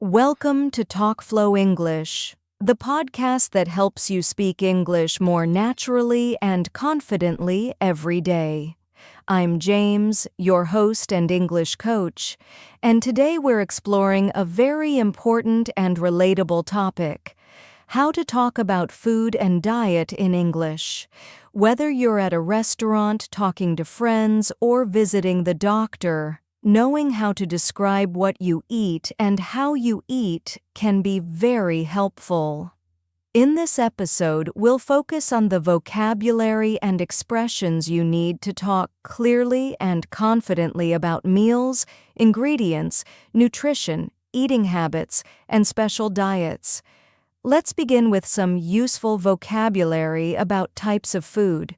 Welcome to TalkFlow English, the podcast that helps you speak English more naturally and confidently every day. I'm James, your host and English coach, and today we're exploring a very important and relatable topic: how to talk about food and diet in English. Whether you're at a restaurant, talking to friends, or visiting the doctor, knowing how to describe what you eat and how you eat can be very helpful. In this episode, we'll focus on the vocabulary and expressions you need to talk clearly and confidently about meals, ingredients, nutrition, eating habits, and special diets. Let's begin with some useful vocabulary about types of food.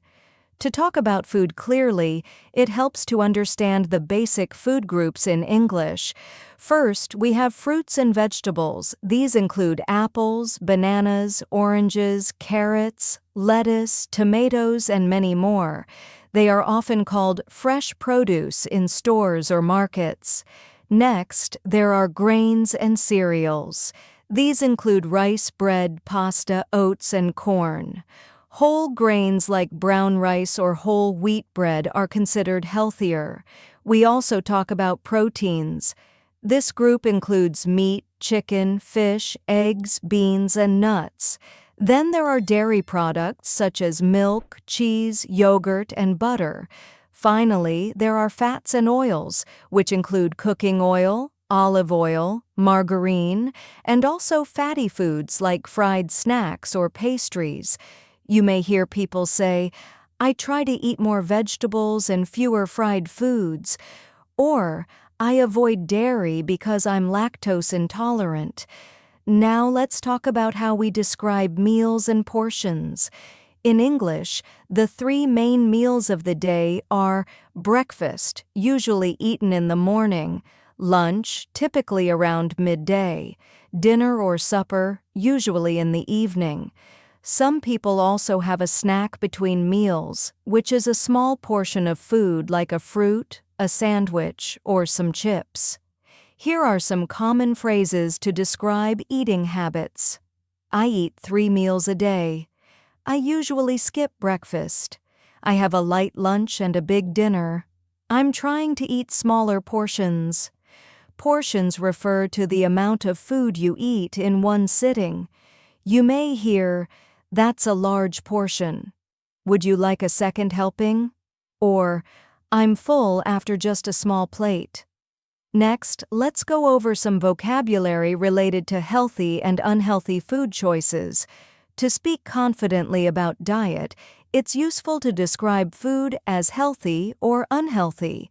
To talk about food clearly, it helps to understand the basic food groups in English. First, we have fruits and vegetables. These include apples, bananas, oranges, carrots, lettuce, tomatoes, and many more. They are often called fresh produce in stores or markets. Next, there are grains and cereals. These include rice, bread, pasta, oats, and corn. Whole grains like brown rice or whole wheat bread are considered healthier. We also talk about proteins. This group includes meat, chicken, fish, eggs, beans, and nuts. Then there are dairy products such as milk, cheese, yogurt, and butter. Finally, there are fats and oils, which include cooking oil, olive oil, margarine, and also fatty foods like fried snacks or pastries. You may hear people say, "I try to eat more vegetables and fewer fried foods," or "I avoid dairy because I'm lactose intolerant." Now let's talk about how we describe meals and portions. In English, the three main meals of the day are breakfast, usually eaten in the morning; lunch, typically around midday; dinner or supper, usually in the evening. Some people also have a snack between meals, which is a small portion of food like a fruit, a sandwich, or some chips. Here are some common phrases to describe eating habits. I eat 3 meals a day. I usually skip breakfast. I have a light lunch and a big dinner. I'm trying to eat smaller portions. Portions refer to the amount of food you eat in one sitting. You may hear, "That's a large portion." "Would you like a second helping?" Or, "I'm full after just a small plate." Next, let's go over some vocabulary related to healthy and unhealthy food choices. To speak confidently about diet, it's useful to describe food as healthy or unhealthy.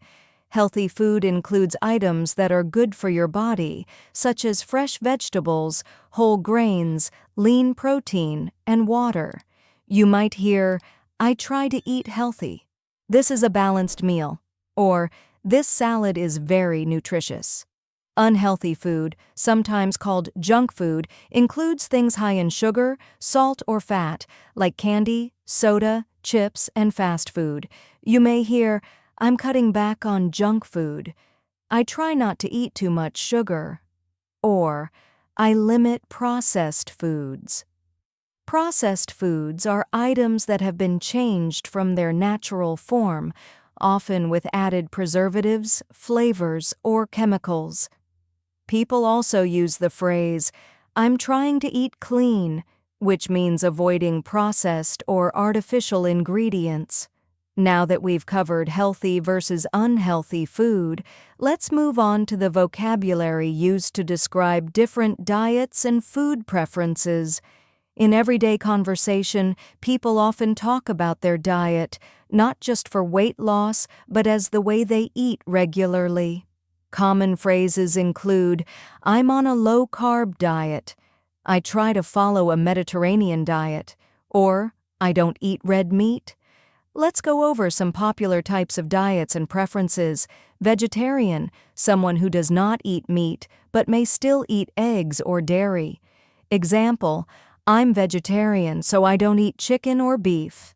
Healthy food includes items that are good for your body, such as fresh vegetables, whole grains, lean protein, and water. You might hear, "I try to eat healthy." "This is a balanced meal." Or, "This salad is very nutritious." Unhealthy food, sometimes called junk food, includes things high in sugar, salt, or fat, like candy, soda, chips, and fast food. You may hear, "I'm cutting back on junk food." "I try not to eat too much sugar." Or, "I limit processed foods." Processed foods are items that have been changed from their natural form, often with added preservatives, flavors, or chemicals. People also use the phrase, "I'm trying to eat clean," which means avoiding processed or artificial ingredients. Now that we've covered healthy versus unhealthy food, let's move on to the vocabulary used to describe different diets and food preferences. In everyday conversation, people often talk about their diet, not just for weight loss, but as the way they eat regularly. Common phrases include, "I'm on a low-carb diet," "I try to follow a Mediterranean diet," or "I don't eat red meat." Let's go over some popular types of diets and preferences. Vegetarian, someone who does not eat meat, but may still eat eggs or dairy. Example, "I'm vegetarian, so I don't eat chicken or beef."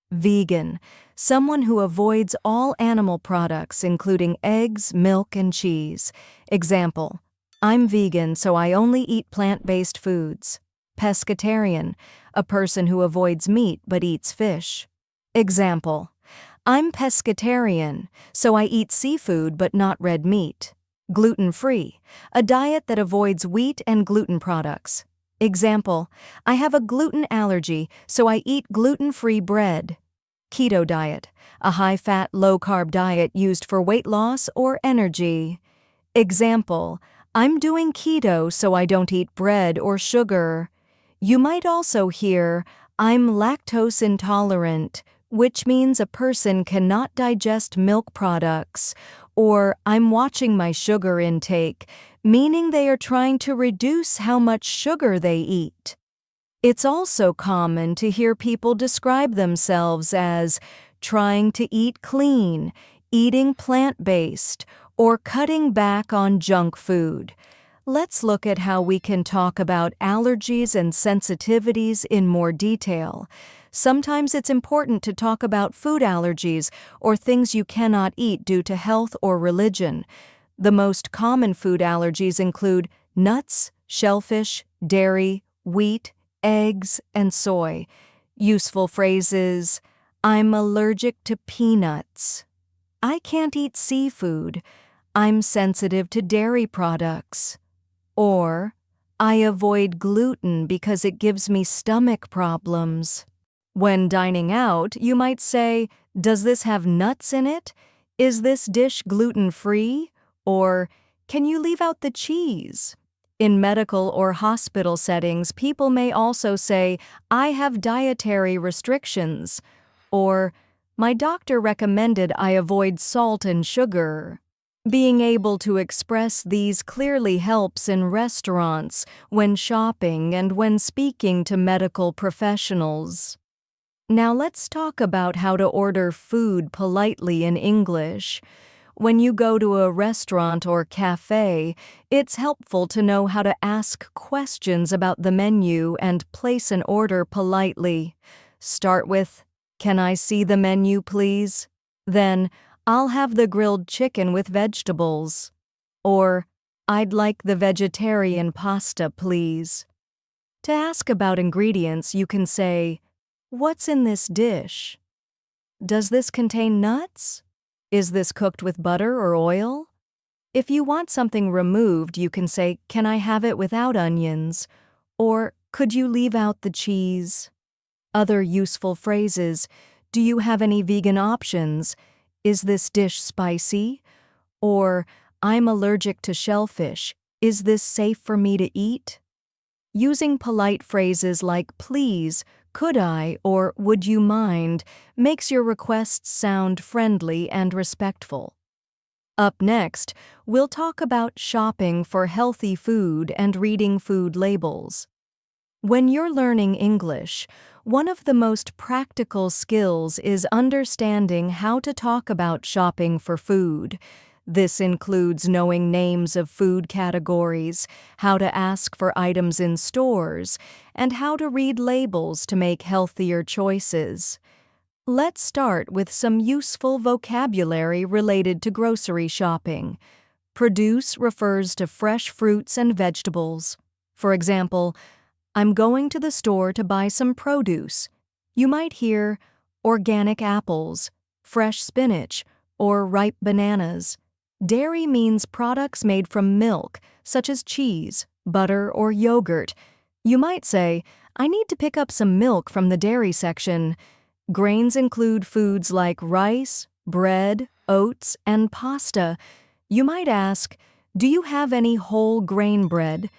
Vegan, someone who avoids all animal products including eggs, milk, and cheese. Example, I'm vegan, so I only eat plant-based foods. Pescatarian, a person who avoids meat but eats fish. Example: I'm pescatarian, so I eat seafood but not red meat. Gluten-free, a diet that avoids wheat and gluten products. Example: I have a gluten allergy, so I eat gluten-free bread. Keto diet, a high-fat, low-carb diet used for weight loss or energy. Example: I'm doing keto, so I don't eat bread or sugar. You might also hear, I'm lactose intolerant, which means a person cannot digest milk products, or I'm watching my sugar intake, meaning they are trying to reduce how much sugar they eat. It's also common to hear people describe themselves as trying to eat clean, eating plant-based, or cutting back on junk food. Let's look at how we can talk about allergies and sensitivities in more detail. Sometimes it's important to talk about food allergies or things you cannot eat due to health or religion. The most common food allergies include nuts, shellfish, dairy, wheat, eggs, and soy. Useful phrases: I'm allergic to peanuts. I can't eat seafood. I'm sensitive to dairy products. Or, I avoid gluten because it gives me stomach problems. When dining out, you might say, does this have nuts in it? Is this dish gluten-free? Or, can you leave out the cheese? In medical or hospital settings, people may also say, I have dietary restrictions. Or, my doctor recommended I avoid salt and sugar. Being able to express these clearly helps in restaurants, when shopping, and when speaking to medical professionals. Now let's talk about how to order food politely in English. When you go to a restaurant or cafe, it's helpful to know how to ask questions about the menu and place an order politely. Start with, "Can I see the menu, please?" Then, "I'll have the grilled chicken with vegetables." Or, "I'd like the vegetarian pasta, please." To ask about ingredients, you can say, "What's in this dish? Does this contain nuts? Is this cooked with butter or oil?" If you want something removed, you can say, "Can I have it without onions?" Or, "Could you leave out the cheese?" Other useful phrases: do you have any vegan options? Is this dish spicy? Or, I'm allergic to shellfish. Is this safe for me to eat? Using polite phrases like please, could I, or would you mind makes your requests sound friendly and respectful. Up next, we'll talk about shopping for healthy food and reading food labels. When you're learning English, one of the most practical skills is understanding how to talk about shopping for food. This includes knowing names of food categories, how to ask for items in stores, and how to read labels to make healthier choices. Let's start with some useful vocabulary related to grocery shopping. Produce refers to fresh fruits and vegetables. For example, I'm going to the store to buy some produce. You might hear organic apples, fresh spinach, or ripe bananas. Dairy means products made from milk, such as cheese, butter, or yogurt. You might say, I need to pick up some milk from the dairy section. Grains include foods like rice, bread, oats, and pasta. You might ask, do you have any whole grain bread?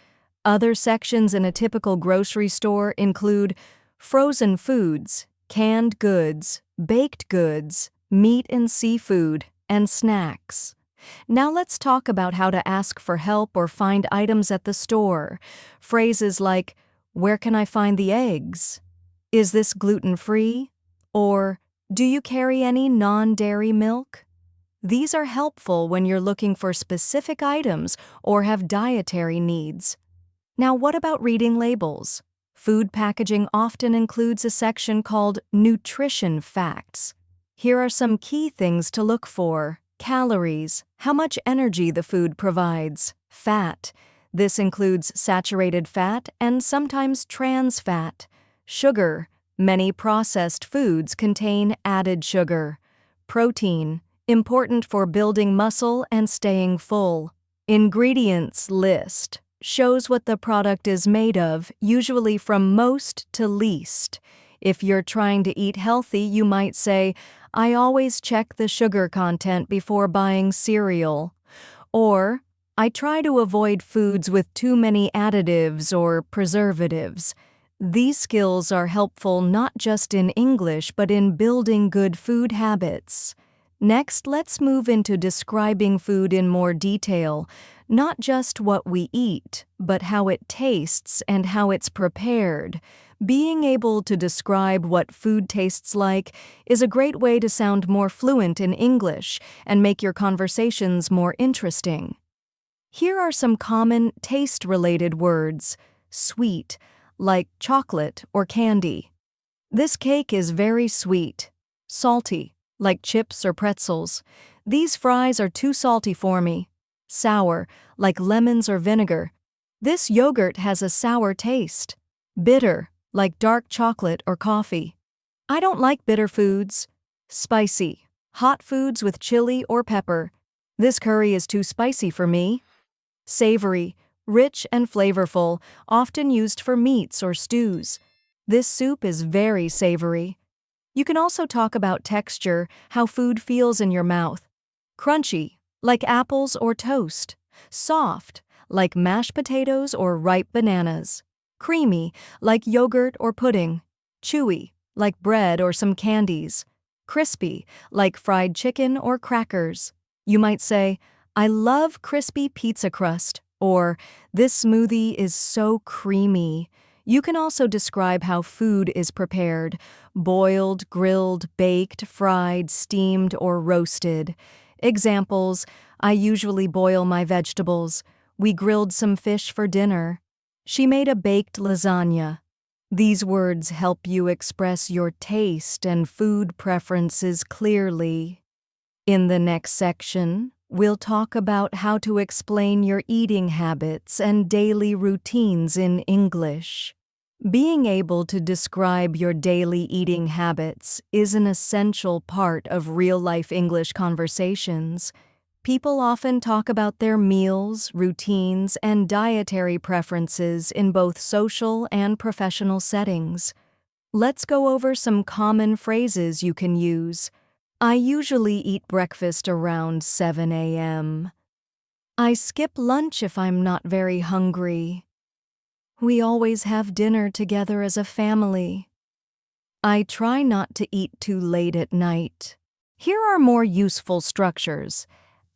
Other sections in a typical grocery store include frozen foods, canned goods, baked goods, meat and seafood, and snacks. Now let's talk about how to ask for help or find items at the store. Phrases like, where can I find the eggs? Is this gluten-free? Or, do you carry any non-dairy milk? These are helpful when you're looking for specific items or have dietary needs. Now, what about reading labels? Food packaging often includes a section called Nutrition Facts. Here are some key things to look for: calories, how much energy the food provides; Fat. This includes saturated fat and sometimes trans fat. Sugar. Many processed foods contain added sugar. Protein. Important for building muscle and staying full. Ingredients list shows what the product is made of, usually from most to least. If you're trying to eat healthy, you might say, I always check the sugar content before buying cereal. Or, I try to avoid foods with too many additives or preservatives. These skills are helpful not just in English but in building good food habits. Next, let's move into describing food in more detail, not just what we eat, but how it tastes and how it's prepared. Being able to describe what food tastes like is a great way to sound more fluent in English and make your conversations more interesting. Here are some common taste-related words. Sweet, like chocolate or candy. This cake is very sweet. Salty, like chips or pretzels. These fries are too salty for me. Sour, like lemons or vinegar. This yogurt has a sour taste. Bitter, like dark chocolate or coffee. I don't like bitter foods. Spicy, hot foods with chili or pepper. This curry is too spicy for me. Savory, rich and flavorful, often used for meats or stews. This soup is very savory. You can also talk about texture, how food feels in your mouth. Crunchy, like apples or toast. Soft, like mashed potatoes or ripe bananas. Creamy, like yogurt or pudding. Chewy, like bread or some candies. Crispy, like fried chicken or crackers. You might say, I love crispy pizza crust, or this smoothie is so creamy. You can also describe how food is prepared: boiled, grilled, baked, fried, steamed, or roasted. Examples: I usually boil my vegetables. We grilled some fish for dinner. She made a baked lasagna. These words help you express your taste and food preferences clearly. In the next section, we'll talk about how to explain your eating habits and daily routines in English. Being able to describe your daily eating habits is an essential part of real-life English conversations. People often talk about their meals, routines, and dietary preferences in both social and professional settings. Let's go over some common phrases you can use. I usually eat breakfast around 7 a.m. I skip lunch if I'm not very hungry. We always have dinner together as a family. I try not to eat too late at night. Here are more useful structures.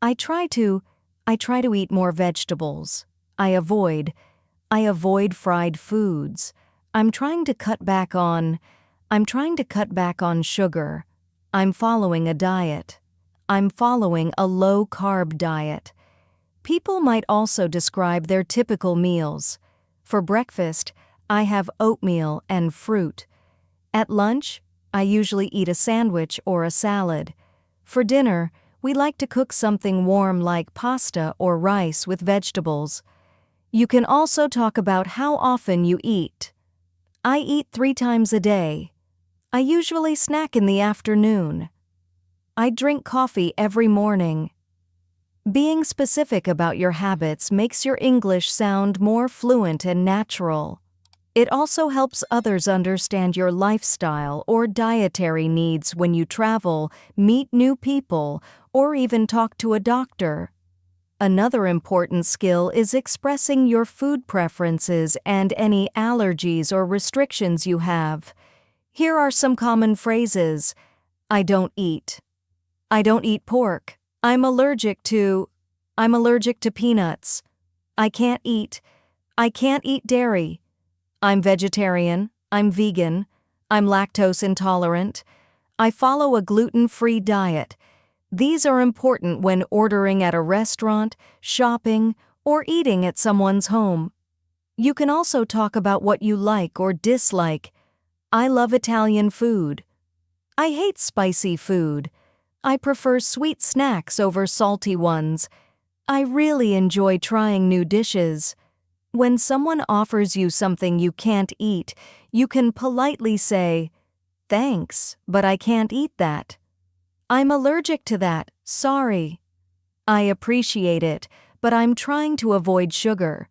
I try to eat more vegetables. I avoid fried foods. I'm trying to cut back on sugar. I'm following a diet. I'm following a low-carb diet. People might also describe their typical meals. For breakfast, I have oatmeal and fruit. At lunch, I usually eat a sandwich or a salad. For dinner, we like to cook something warm like pasta or rice with vegetables. You can also talk about how often you eat. I eat 3 times a day. I usually snack in the afternoon. I drink coffee every morning. Being specific about your habits makes your English sound more fluent and natural. It also helps others understand your lifestyle or dietary needs when you travel, meet new people, or even talk to a doctor. Another important skill is expressing your food preferences and any allergies or restrictions you have. Here are some common phrases. I don't eat pork. I'm allergic to peanuts. I can't eat dairy. I'm vegetarian. I'm vegan. I'm lactose intolerant. I follow a gluten-free diet. These are important when ordering at a restaurant, shopping, or eating at someone's home. You can also talk about what you like or dislike. I love Italian food. I hate spicy food. I prefer sweet snacks over salty ones. I really enjoy trying new dishes. When someone offers you something you can't eat, you can politely say, "Thanks, but I can't eat that." "I'm allergic to that, sorry." "I appreciate it, but I'm trying to avoid sugar."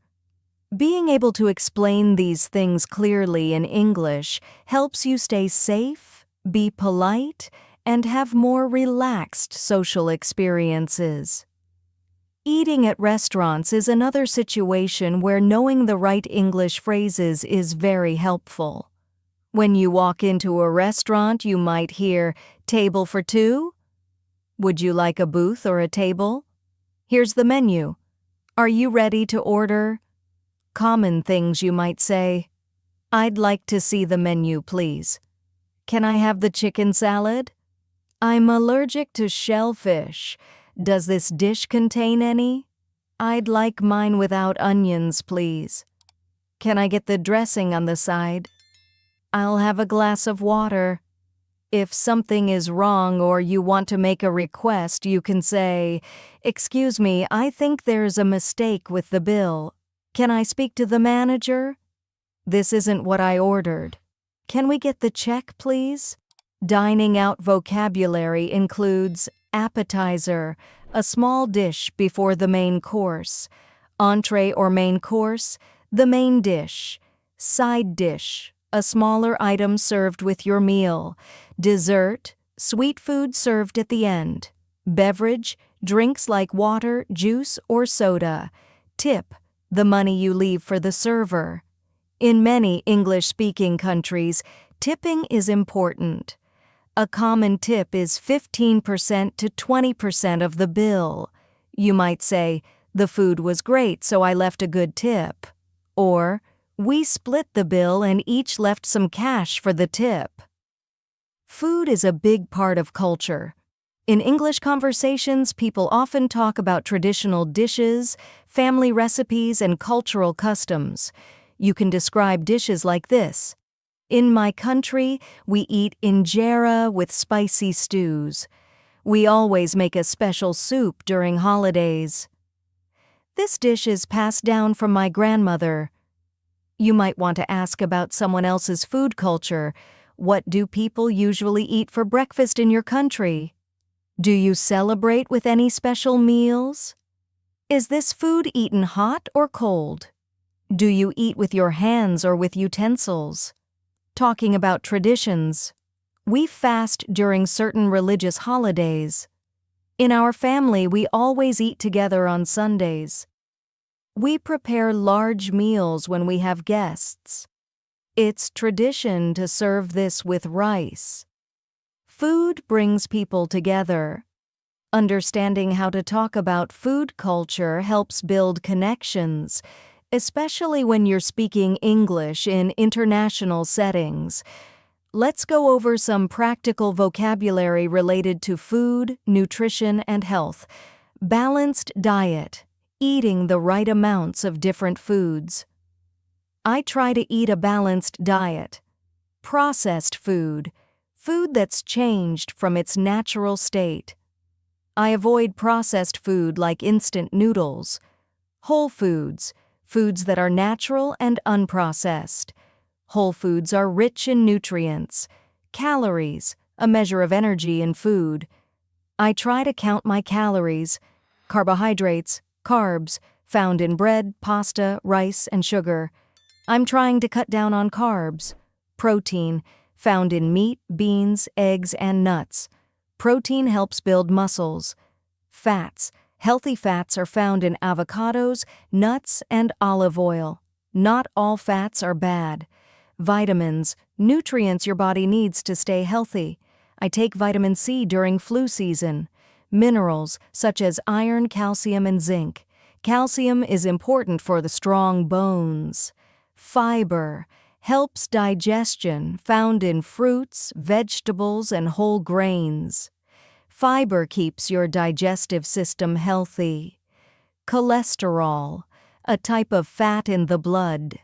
Being able to explain these things clearly in English helps you stay safe, be polite, and have more relaxed social experiences. Eating at restaurants is another situation where knowing the right English phrases is very helpful. When you walk into a restaurant, you might hear, "Table for two?" "Would you like a booth or a table?" "Here's the menu." "Are you ready to order?" Common things you might say, "I'd like to see the menu, please." "Can I have the chicken salad?" "I'm allergic to shellfish. Does this dish contain any?" "I'd like mine without onions, please." "Can I get the dressing on the side?" "I'll have a glass of water." If something is wrong or you want to make a request, you can say, "Excuse me, I think there's a mistake with the bill. Can I speak to the manager?" "This isn't what I ordered." "Can we get the check, please?" Dining out vocabulary includes appetizer, a small dish before the main course; entree or main course, the main dish; side dish, a smaller item served with your meal; dessert, sweet food served at the end; beverage, drinks like water, juice, or soda; tip, the money you leave for the server. In many English-speaking countries, tipping is important. A common tip is 15% to 20% of the bill. You might say, "The food was great, so I left a good tip." Or, "We split the bill and each left some cash for the tip." Food is a big part of culture. In English conversations, people often talk about traditional dishes, family recipes, and cultural customs. You can describe dishes like this. "In my country, we eat injera with spicy stews. We always make a special soup during holidays. This dish is passed down from my grandmother." You might want to ask about someone else's food culture. What do people usually eat for breakfast in your country? Do you celebrate with any special meals? Is this food eaten hot or cold? Do you eat with your hands or with utensils? Talking about traditions. We fast during certain religious holidays. In our family, we always eat together on Sundays. We prepare large meals when we have guests. It's tradition to serve this with rice. Food brings people together. Understanding how to talk about food culture helps build connections, especially when you're speaking English in international settings. Let's go over some practical vocabulary related to food, nutrition, and health. Balanced diet, eating the right amounts of different foods. I try to eat a balanced diet. Processed food, food that's changed from its natural state. I avoid processed food like instant noodles. Whole foods, foods that are natural and unprocessed. Whole foods are rich in nutrients. Calories, a measure of energy in food. I try to count my calories. Carbohydrates, carbs, found in bread, pasta, rice, and sugar. I'm trying to cut down on carbs. Protein, found in meat, beans, eggs, and nuts. Protein helps build muscles. Fats, healthy fats are found in avocados, nuts, and olive oil. Not all fats are bad. Vitamins, nutrients your body needs to stay healthy. I take vitamin C during flu season. Minerals, such as iron, calcium, and zinc. Calcium is important for the strong bones. Fiber helps digestion, found in fruits, vegetables, and whole grains. Fiber keeps your digestive system healthy. Cholesterol, a type of fat in the blood.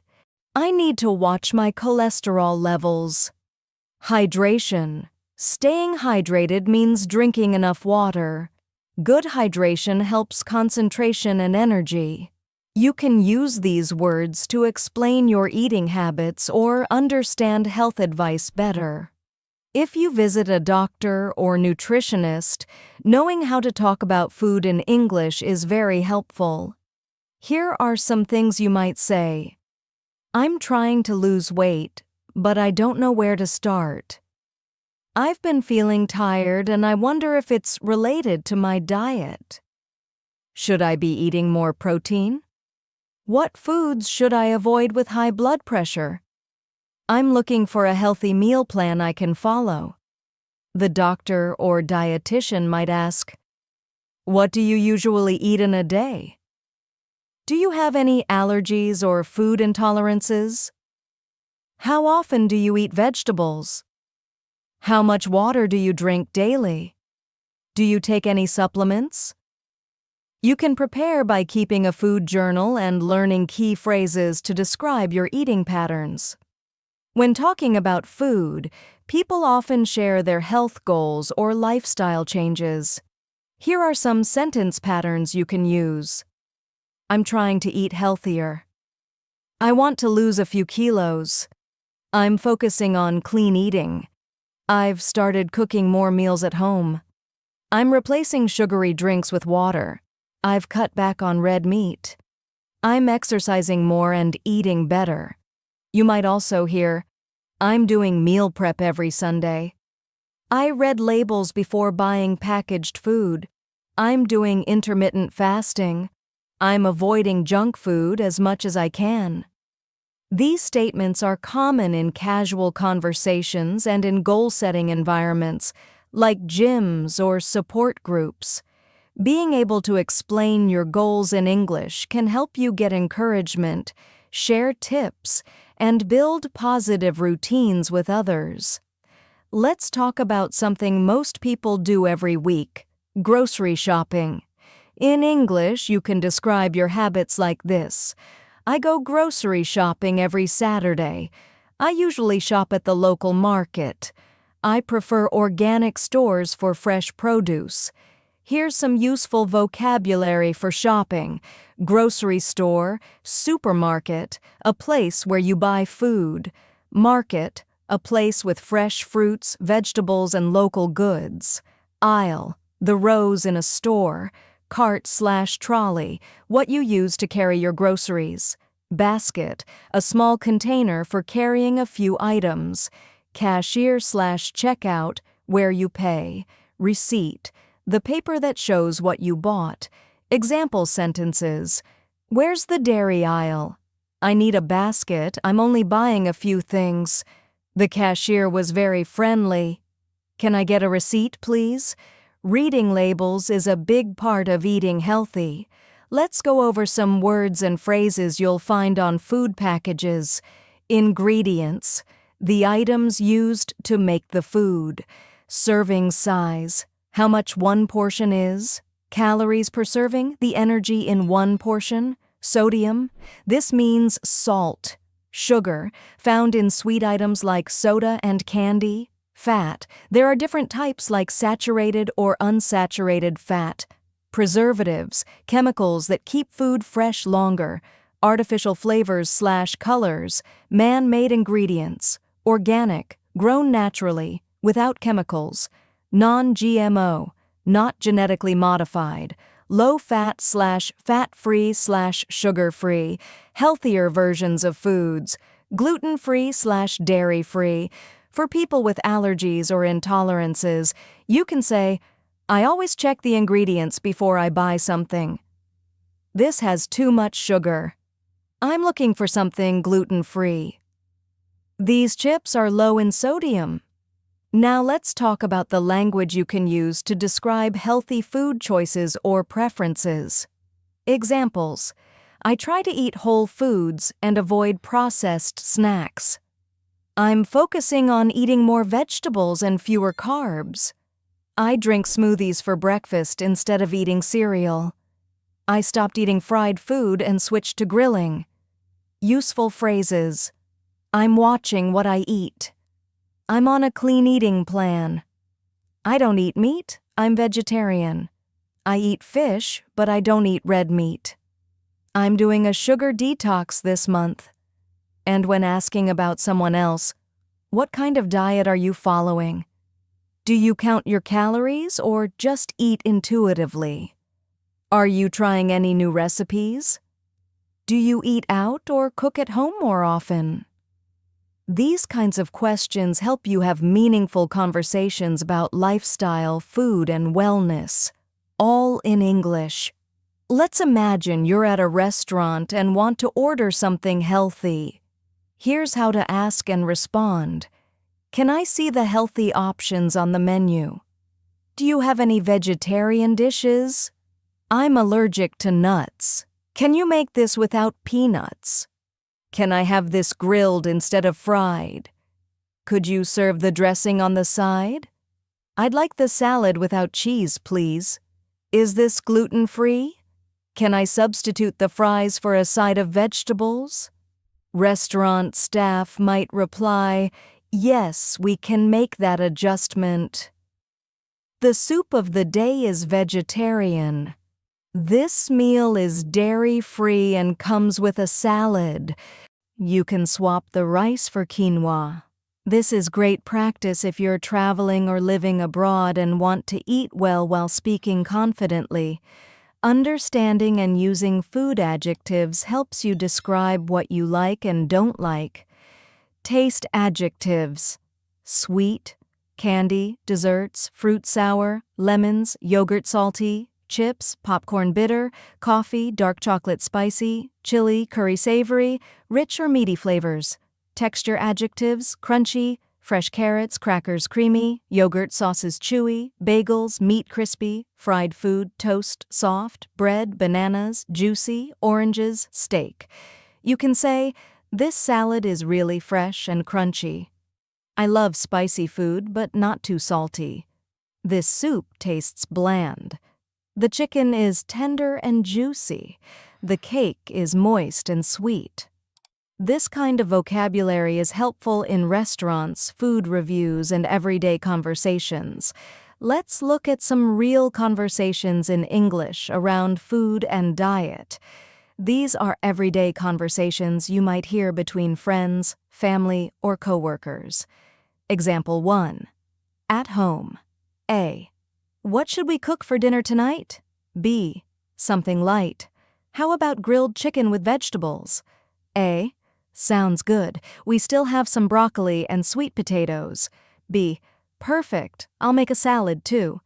I need to watch my cholesterol levels. Hydration. Staying hydrated means drinking enough water. Good hydration helps concentration and energy. You can use these words to explain your eating habits or understand health advice better. If you visit a doctor or nutritionist, knowing how to talk about food in English is very helpful. Here are some things you might say. I'm trying to lose weight, but I don't know where to start. I've been feeling tired and I wonder if it's related to my diet. Should I be eating more protein? What foods should I avoid with high blood pressure? I'm looking for a healthy meal plan I can follow. The doctor or dietitian might ask, what do you usually eat in a day? Do you have any allergies or food intolerances? How often do you eat vegetables? How much water do you drink daily? Do you take any supplements? You can prepare by keeping a food journal and learning key phrases to describe your eating patterns. When talking about food, people often share their health goals or lifestyle changes. Here are some sentence patterns you can use. I'm trying to eat healthier. I want to lose a few kilos. I'm focusing on clean eating. I've started cooking more meals at home. I'm replacing sugary drinks with water. I've cut back on red meat. I'm exercising more and eating better. You might also hear, I'm doing meal prep every Sunday. I read labels before buying packaged food. I'm doing intermittent fasting. I'm avoiding junk food as much as I can. These statements are common in casual conversations and in goal-setting environments, like gyms or support groups. Being able to explain your goals in English can help you get encouragement, share tips, and build positive routines with others. Let's talk about something most people do every week: grocery shopping. In English, you can describe your habits like this. I go grocery shopping every Saturday. I usually shop at the local market. I prefer organic stores for fresh produce. Here's some useful vocabulary for shopping: grocery store, supermarket, a place where you buy food; market, a place with fresh fruits, vegetables, and local goods; aisle, the rows in a store; cart/trolley, what you use to carry your groceries; basket, a small container for carrying a few items; cashier/checkout, where you pay; receipt, the paper that shows what you bought. Example sentences. Where's the dairy aisle? I need a basket. I'm only buying a few things. The cashier was very friendly. Can I get a receipt, please? Reading labels is a big part of eating healthy. Let's go over some words and phrases you'll find on food packages. Ingredients, the items used to make the food. Serving size, how much one portion is. Calories per serving, the energy in one portion. Sodium, this means salt. Sugar, found in sweet items like soda and candy. Fat, there are different types like saturated or unsaturated fat. Preservatives, chemicals that keep food fresh longer. Artificial flavors/colors, man-made ingredients. Organic, grown naturally, without chemicals. Non-GMO, not genetically modified. Low-fat/fat-free/sugar-free, healthier versions of foods. Gluten-free/dairy-free. For people with allergies or intolerances, you can say, I always check the ingredients before I buy something. This has too much sugar. I'm looking for something gluten-free. These chips are low in sodium. Now let's talk about the language you can use to describe healthy food choices or preferences. Examples. I try to eat whole foods and avoid processed snacks. I'm focusing on eating more vegetables and fewer carbs. I drink smoothies for breakfast instead of eating cereal. I stopped eating fried food and switched to grilling. Useful phrases. I'm watching what I eat. I'm on a clean eating plan. I don't eat meat. I'm vegetarian. I eat fish, but I don't eat red meat. I'm doing a sugar detox this month. And when asking about someone else, what kind of diet are you following? Do you count your calories or just eat intuitively? Are you trying any new recipes? Do you eat out or cook at home more often? These kinds of questions help you have meaningful conversations about lifestyle, food, and wellness, all in English. Let's imagine you're at a restaurant and want to order something healthy. Here's how to ask and respond. Can I see the healthy options on the menu? Do you have any vegetarian dishes? I'm allergic to nuts. Can you make this without peanuts? Can I have this grilled instead of fried? Could you serve the dressing on the side? I'd like the salad without cheese, please. Is this gluten-free? Can I substitute the fries for a side of vegetables? Restaurant staff might reply, yes, we can make that adjustment. The soup of the day is vegetarian. This meal is dairy-free and comes with a salad. You can swap the rice for quinoa. This is great practice if you're traveling or living abroad and want to eat well while speaking confidently. Understanding and using food adjectives helps you describe what you like and don't like. Taste adjectives: sweet, candy, desserts, fruit sour, lemons, yogurt salty, chips, popcorn bitter, coffee, dark chocolate spicy, chili, curry savory, rich or meaty flavors. Texture adjectives: crunchy, fresh carrots, crackers creamy, yogurt sauces chewy, bagels, meat crispy, fried food, toast, soft, bread, bananas, juicy, oranges, steak. You can say, this salad is really fresh and crunchy. I love spicy food, but not too salty. This soup tastes bland. The chicken is tender and juicy. The cake is moist and sweet. This kind of vocabulary is helpful in restaurants, food reviews, and everyday conversations. Let's look at some real conversations in English around food and diet. These are everyday conversations you might hear between friends, family, or coworkers. Example 1. At home. A. What should we cook for dinner tonight? B. Something light. How about grilled chicken with vegetables? A. Sounds good. We still have some broccoli and sweet potatoes. B. Perfect. I'll make a salad too.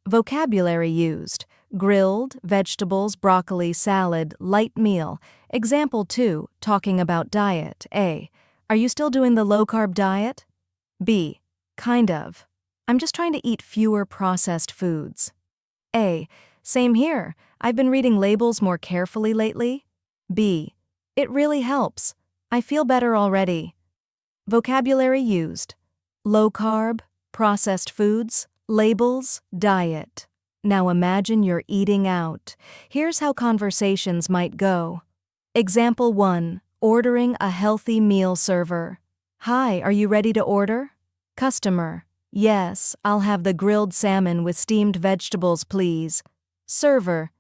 Vocabulary used: grilled, vegetables, broccoli, salad, light meal. Example 2, talking about diet. A. Are you still doing the low-carb diet? B. Kind of. I'm just trying to eat fewer processed foods. A. Same here. I've been reading labels more carefully lately. B. It really helps. I feel better already. Vocabulary used: low carb, processed foods, labels, diet. Now imagine you're eating out. Here's how conversations might go. Example 1, ordering a healthy meal server. Hi, are you ready to order? Customer: Yes, I'll have the grilled salmon with steamed vegetables, please. Server: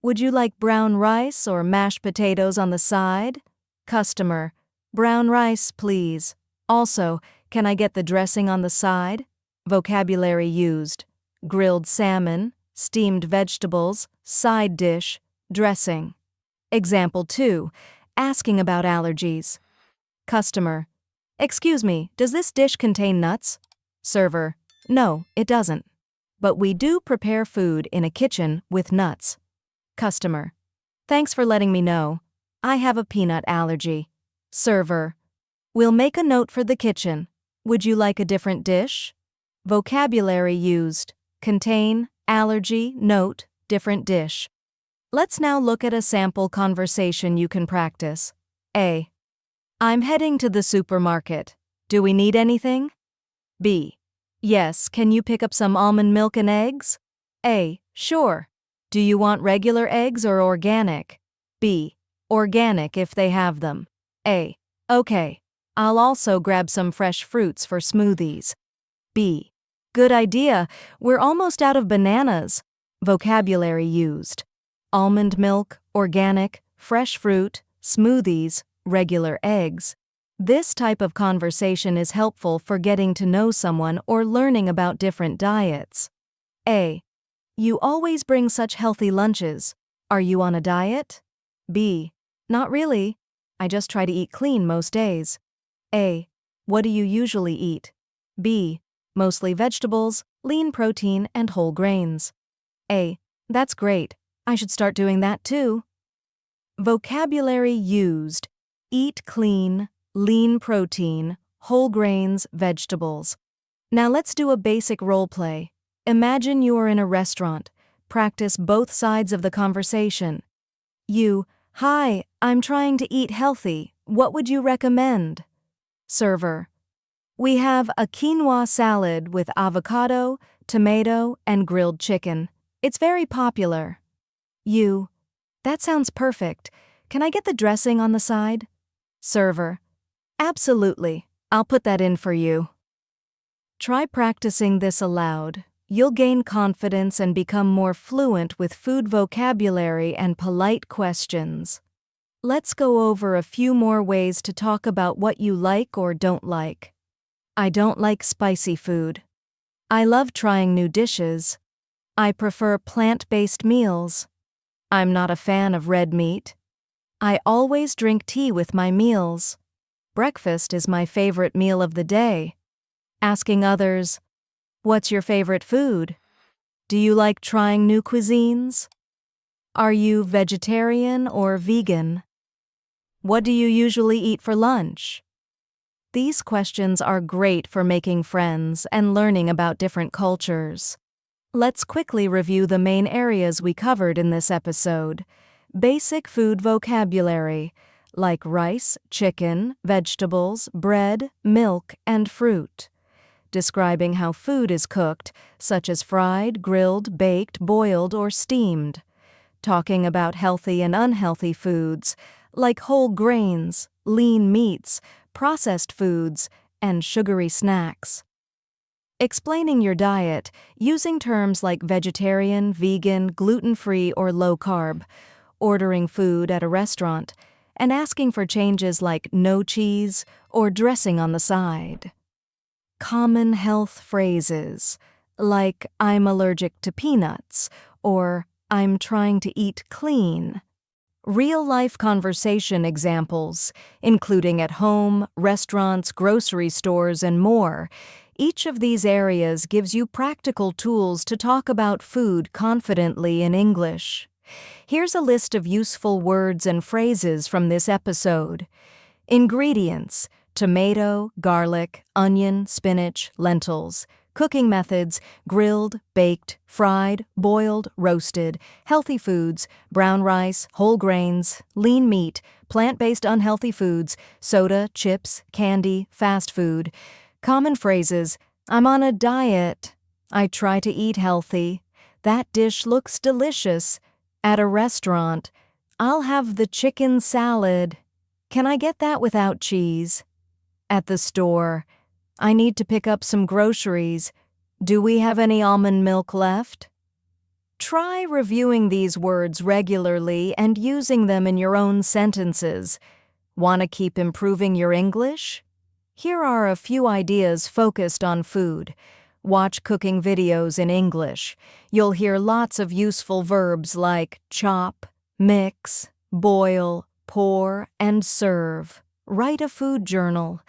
Would you like brown rice or mashed potatoes on the side? Customer: Brown rice, please. Also, can I get the dressing on the side? Vocabulary used: grilled salmon, steamed vegetables, side dish, dressing. Example 2, asking about allergies. Customer: Excuse me, does this dish contain nuts? Server: No, it doesn't. But we do prepare food in a kitchen with nuts. Customer: Thanks for letting me know. I have a peanut allergy. Server: We'll make a note for the kitchen. Would you like a different dish? Vocabulary used: contain, allergy, note, different dish. Let's now look at a sample conversation you can practice. A. I'm heading to the supermarket. Do we need anything? B. Yes, can you pick up some almond milk and eggs? A. Sure. Do you want regular eggs or organic? B. Organic if they have them. A. Okay. I'll also grab some fresh fruits for smoothies. B. Good idea. We're almost out of bananas. Vocabulary used: almond milk, organic, fresh fruit, smoothies, regular eggs. This type of conversation is helpful for getting to know someone or learning about different diets. A. You always bring such healthy lunches. Are you on a diet? B. Not really. I just try to eat clean most days. A. What do you usually eat? B. Mostly vegetables, lean protein, and whole grains. A. That's great. I should start doing that too. Vocabulary used: eat clean, lean protein, whole grains, vegetables. Now let's do a basic role play. Imagine you are in a restaurant. Practice both sides of the conversation. You: Hi, I'm trying to eat healthy. What would you recommend? Server: We have a quinoa salad with avocado, tomato, and grilled chicken. It's very popular. You: That sounds perfect. Can I get the dressing on the side? Server: Absolutely. I'll put that in for you. Try practicing this aloud. You'll gain confidence and become more fluent with food vocabulary and polite questions. Let's go over a few more ways to talk about what you like or don't like. I don't like spicy food. I love trying new dishes. I prefer plant-based meals. I'm not a fan of red meat. I always drink tea with my meals. Breakfast is my favorite meal of the day. Asking others: What's your favorite food? Do you like trying new cuisines? Are you vegetarian or vegan? What do you usually eat for lunch? These questions are great for making friends and learning about different cultures. Let's quickly review the main areas we covered in this episode. Basic food vocabulary, like rice, chicken, vegetables, bread, milk, and fruit. Describing how food is cooked, such as fried, grilled, baked, boiled, or steamed. Talking about healthy and unhealthy foods, like whole grains, lean meats, processed foods, and sugary snacks. Explaining your diet, using terms like vegetarian, vegan, gluten-free, or low-carb. Ordering food at a restaurant, and asking for changes like no cheese or dressing on the side. Common health phrases, like I'm allergic to peanuts, or I'm trying to eat clean. Real-life conversation examples, including at home, restaurants, grocery stores, and more. Each of these areas gives you practical tools to talk about food confidently in English. Here's a list of useful words and phrases from this episode. Ingredients: tomato, garlic, onion, spinach, lentils. Cooking methods: grilled, baked, fried, boiled, roasted. Healthy foods: brown rice, whole grains, lean meat, plant-based unhealthy foods, soda, chips, candy, fast food. Common phrases: I'm on a diet. I try to eat healthy. That dish looks delicious. At a restaurant: I'll have the chicken salad. Can I get that without cheese? At the store: I need to pick up some groceries. Do we have any almond milk left? Try reviewing these words regularly and using them in your own sentences. Want to keep improving your English? Here are a few ideas focused on food. Watch cooking videos in English. You'll hear lots of useful verbs like chop, mix, boil, pour, and serve. Write a food journal.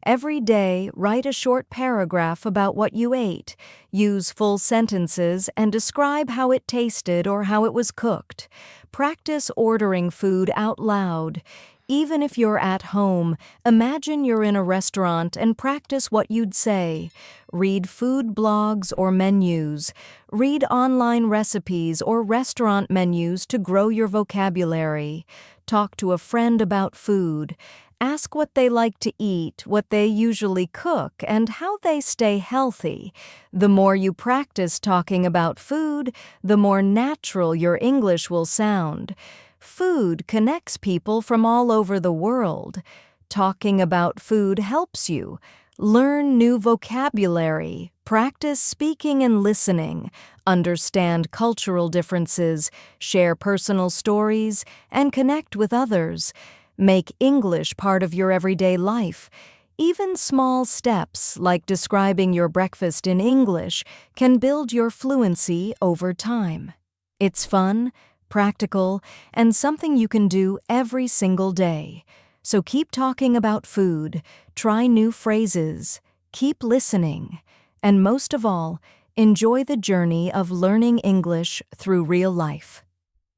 Every day, write a short paragraph about what you ate. Use full sentences and describe how it tasted or how it was cooked. Practice ordering food out loud. Even if you're at home, imagine you're in a restaurant and practice what you'd say. Read food blogs or menus. Read online recipes or restaurant menus to grow your vocabulary. Talk to a friend about food. Ask what they like to eat, what they usually cook, and how they stay healthy. The more you practice talking about food, the more natural your English will sound. Food connects people from all over the world. Talking about food helps you. Learn new vocabulary, practice speaking and listening, understand cultural differences, share personal stories, and connect with others. Make English part of your everyday life. Even small steps, like describing your breakfast in English, can build your fluency over time. It's fun, practical, and something you can do every single day. So keep talking about food, try new phrases, keep listening, and most of all, enjoy the journey of learning English through real life.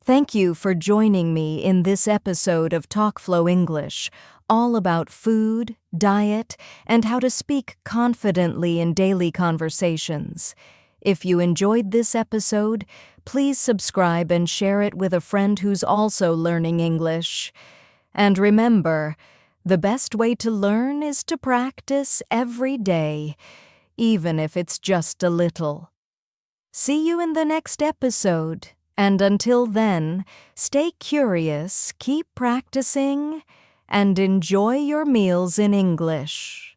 Thank you for joining me in this episode of TalkFlow English, all about food, diet, and how to speak confidently in daily conversations. If you enjoyed this episode, please subscribe and share it with a friend who's also learning English. And remember, the best way to learn is to practice every day, even if it's just a little. See you in the next episode. And until then, stay curious, keep practicing, and enjoy your meals in English.